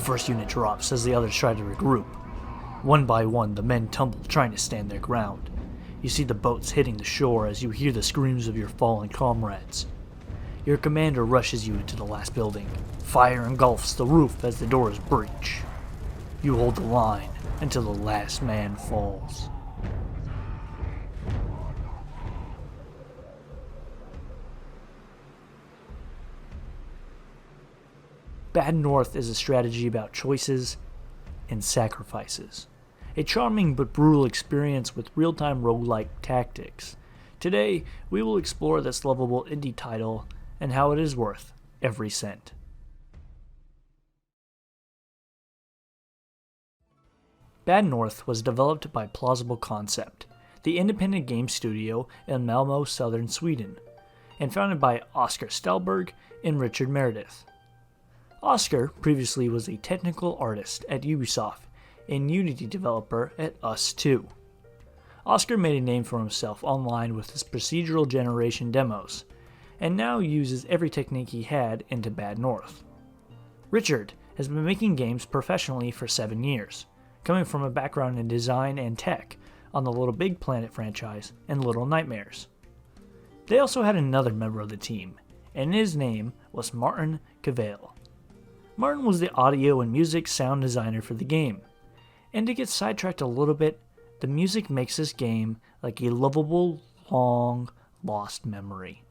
first unit drops as the others try to regroup. One by one, the men tumble, trying to stand their ground. You see the boats hitting the shore as you hear the screams of your fallen comrades. Your commander rushes you into the last building. Fire engulfs the roof as the doors breach. You hold the line until the last man falls. Bad North is a strategy about choices and sacrifices. A charming but brutal experience with real-time roguelite tactics. Today, we will explore this lovable indie title and how it is worth every cent. Bad North was developed by Plausible Concept, the independent game studio in Malmo, southern Sweden, and founded by Oscar Stelberg and Richard Meredith. Oscar previously was a technical artist at Ubisoft and Unity developer at Us2. Oscar made a name for himself online with his procedural generation demos, and now uses every technique he had into Bad North. Richard has been making games professionally for 7 years, coming from a background in design and tech on the Little Big Planet franchise and Little Nightmares. They also had another member of the team, and his name was Martin Cavale. Martin was the audio and music sound designer for the game. And to get sidetracked a little bit, the music makes this game like a lovable, long, lost memory.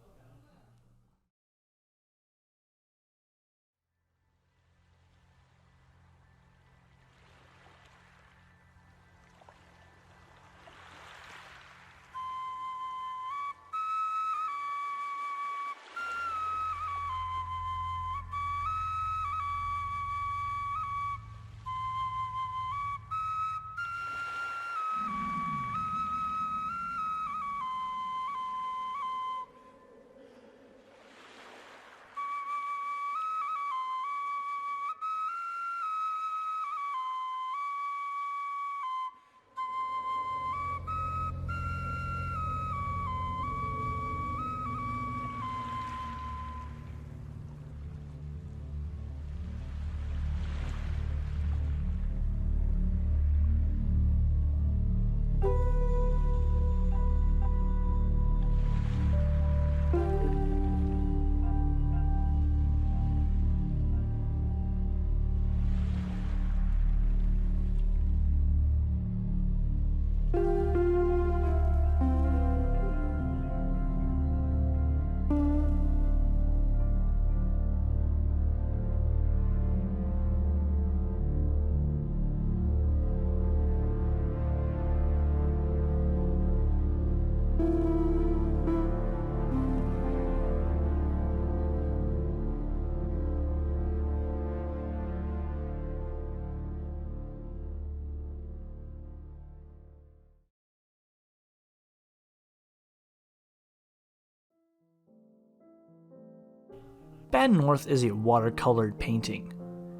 Bad North is a watercolored painting.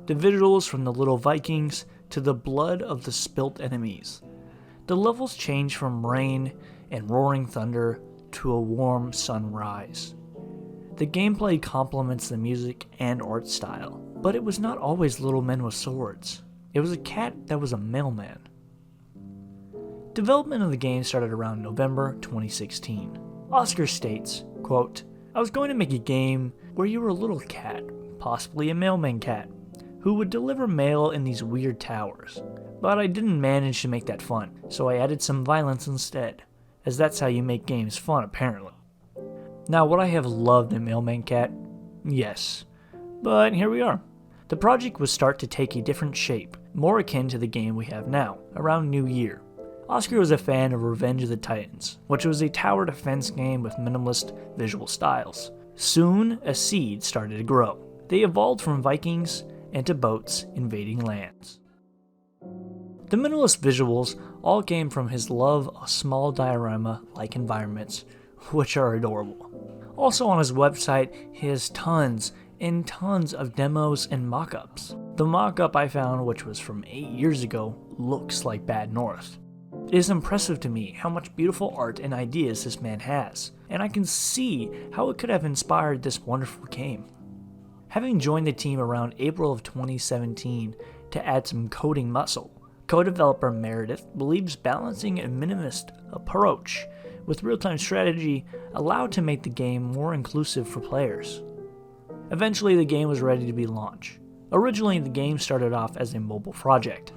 The visuals from the little Vikings to the blood of the spilt enemies. The levels change from rain and roaring thunder to a warm sunrise. The gameplay complements the music and art style, but it was not always little men with swords. It was a cat that was a mailman. Development of the game started around November 2016. Oscar states, quote, "I was going to make a game where you were a little cat, possibly a mailman cat, who would deliver mail in these weird towers. But I didn't manage to make that fun, so I added some violence instead, as that's how you make games fun apparently." Now, would I have loved a mailman cat? Yes. But here we are. The project would start to take a different shape, more akin to the game we have now, around New Year. Oscar was a fan of Revenge of the Titans, which was a tower defense game with minimalist visual styles. Soon, a seed started to grow. They evolved from Vikings into boats invading lands. The minimalist visuals all came from his love of small diorama-like environments, which are adorable. Also on his website, he has tons and tons of demos and mock-ups. The mock-up I found, which was from 8 years ago, looks like Bad North. It is impressive to me how much beautiful art and ideas this man has, and I can see how it could have inspired this wonderful game. having joined the team around April of 2017 to add some coding muscle. Co-developer Meredith believes balancing a minimalist approach with real-time strategy allowed to make the game more inclusive for players. Eventually, the game was ready to be launched. Originally, the game started off as a mobile project,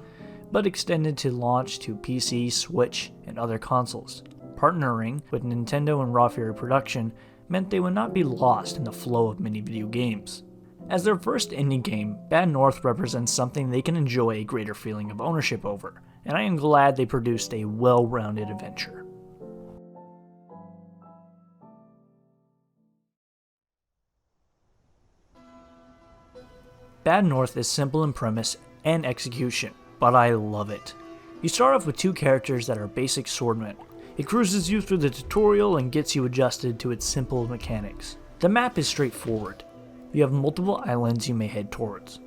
but extended to launch to PC, Switch, and other consoles. Partnering with Nintendo and Raw Fury Production meant they would not be lost in the flow of many video games. As their first indie game, Bad North represents something they can enjoy a greater feeling of ownership over, and I am glad they produced a well-rounded adventure. Bad North is simple in premise and execution, but I love it. You start off with two characters that are basic swordmen. It cruises you through the tutorial and gets you adjusted to its simple mechanics. The map is straightforward. You have multiple islands you may head towards,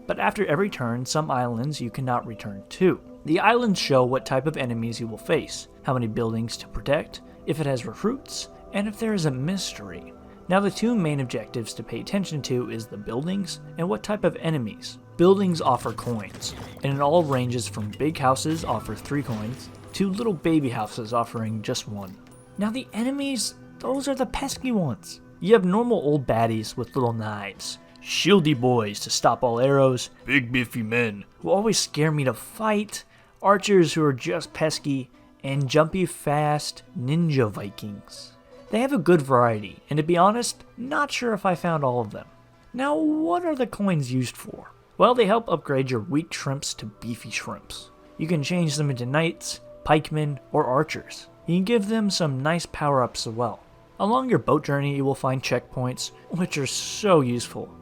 but after every turn, some islands you cannot return to. The islands show what type of enemies you will face, how many buildings to protect, if it has recruits, and if there is a mystery. Now the two main objectives to pay attention to is the buildings and what type of enemies. Buildings offer coins, and in all ranges from big houses offer 3 coins, to little baby houses offering just 1. Now the enemies, those are the pesky ones. You have normal old baddies with little knives, shieldy boys to stop all arrows, big biffy men who always scare me to fight, archers who are just pesky, and jumpy fast ninja Vikings. They have a good variety, and to be honest, not sure if I found all of them. Now what are the coins used for? Well, they help upgrade your weak shrimps to beefy shrimps. You can change them into knights, pikemen, or archers. You can give them some nice power-ups as well. Along your boat journey, you will find checkpoints, which are so useful,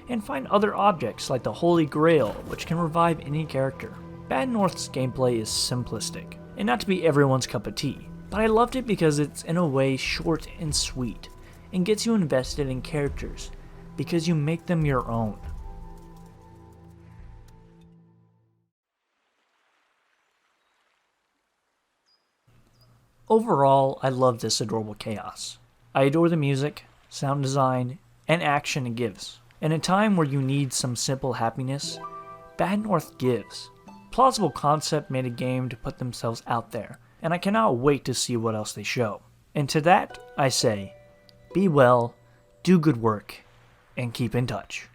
and find other objects like the Holy Grail, which can revive any character. Bad North's gameplay is simplistic, and not to be everyone's cup of tea, but I loved it because it's in a way short and sweet, and gets you invested in characters, because you make them your own. Overall, I love this adorable chaos. I adore the music, sound design, and action it gives. In a time where you need some simple happiness, Bad North gives. Plausible Concept made a game to put themselves out there, and I cannot wait to see what else they show. And to that, I say, be well, do good work, and keep in touch.